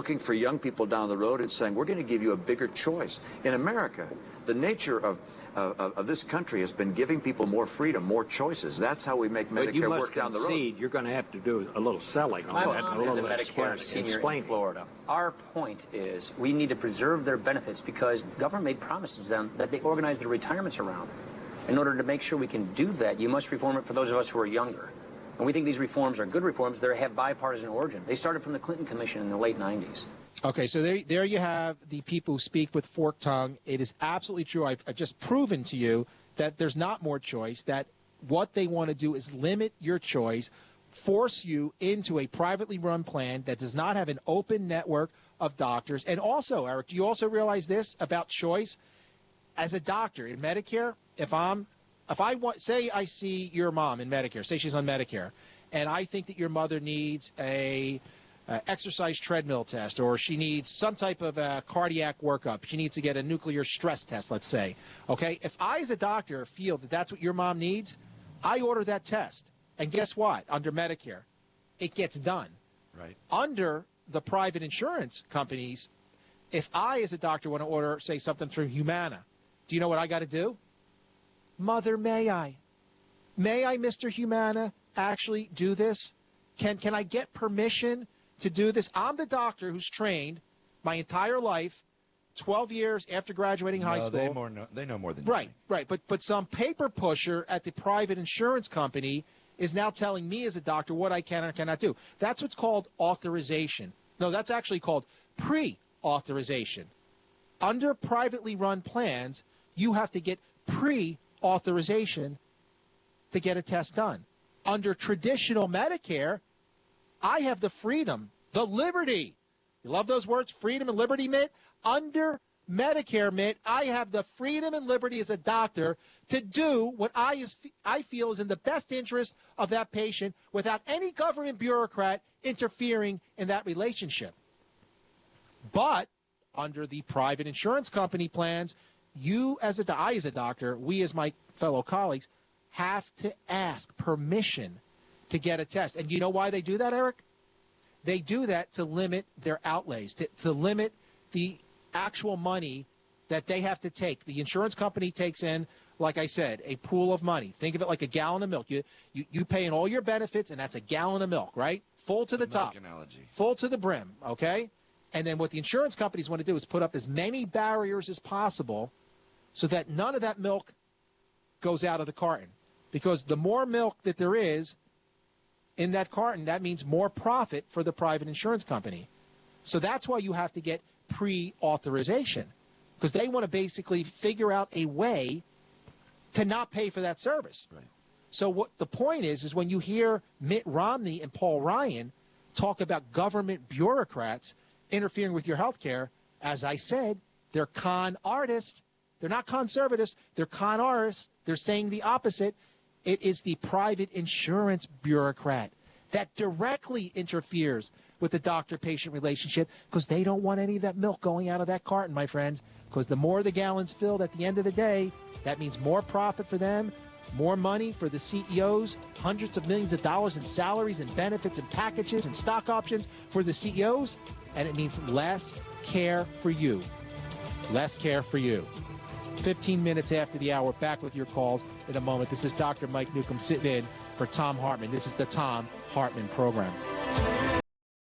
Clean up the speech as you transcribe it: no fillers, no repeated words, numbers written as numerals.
looking for young people down the road and saying, we're going to give you a bigger choice. In America, the nature of this country has been giving people more freedom, more choices. That's how we make Medicare work down the road. But you must concede you're going to have to do a little selling on that. My mom is a Medicare senior in Florida. Our point is we need to preserve their benefits because government made promises to them that they organize their retirements around. In order to make sure we can do that, you must reform it for those of us who are younger. And we think these reforms are good reforms. They have bipartisan origin. They started from the Clinton Commission in the late 90s. Okay, so there you have the people who speak with forked tongue. It is absolutely true. I've just proven to you that there's not more choice, that what they want to do is limit your choice, force you into a privately run plan that does not have an open network of doctors. And also, Eric, do you also realize this about choice? As a doctor in Medicare, if I want, say I see your mom in Medicare, say she's on Medicare, and I think that your mother needs a exercise treadmill test, or she needs some type of a cardiac workup, she needs to get a nuclear stress test, let's say, okay? If I as a doctor feel that that's what your mom needs, I order that test. And guess what? Under Medicare, it gets done. Right. Under the private insurance companies, if I as a doctor want to order, say, something through Humana, do you know what I got to do? Mother, may I? May I, Mr. Humana, actually do this? Can I get permission to do this? I'm the doctor who's trained my entire life, 12 years after graduating high school. They know more than you. Right. But some paper pusher at the private insurance company is now telling me as a doctor what I can or cannot do. That's what's called authorization. No, that's actually called pre-authorization. Under privately run plans, you have to get pre-authorization to get a test done. Under traditional Medicare, I have the freedom, the liberty. You love those words, freedom and liberty, Mitt? Under Medicare, Mitt, I have the freedom and liberty as a doctor to do what I feel is in the best interest of that patient without any government bureaucrat interfering in that relationship. But under the private insurance company plans, I as a doctor, we as my fellow colleagues, have to ask permission to get a test. And you know why they do that, Eric? They do that to limit their outlays, to limit the actual money that they have to take. The insurance company takes in, like I said, a pool of money. Think of it like a gallon of milk. You pay in all your benefits, and that's a gallon of milk, right? Full to the top. Analogy. Full to the brim, okay? And then what the insurance companies want to do is put up as many barriers as possible so that none of that milk goes out of the carton. Because the more milk that there is in that carton, that means more profit for the private insurance company. So that's why you have to get pre-authorization, because they want to basically figure out a way to not pay for that service. Right. So what the point is when you hear Mitt Romney and Paul Ryan talk about government bureaucrats interfering with your health care, as I said, they're con artists. They're not conservatives. They're con artists. They're saying the opposite. It is the private insurance bureaucrat that directly interferes with the doctor-patient relationship because they don't want any of that milk going out of that carton, my friends, because the more the gallons filled at the end of the day, that means more profit for them, more money for the CEOs, hundreds of millions of dollars in salaries and benefits and packages and stock options for the CEOs, and it means less care for you. Less care for you. 15 minutes after the hour, back with your calls in a moment. This is Dr. Mike Newcomb sitting in for Tom Hartman. This is the Tom Hartman Program.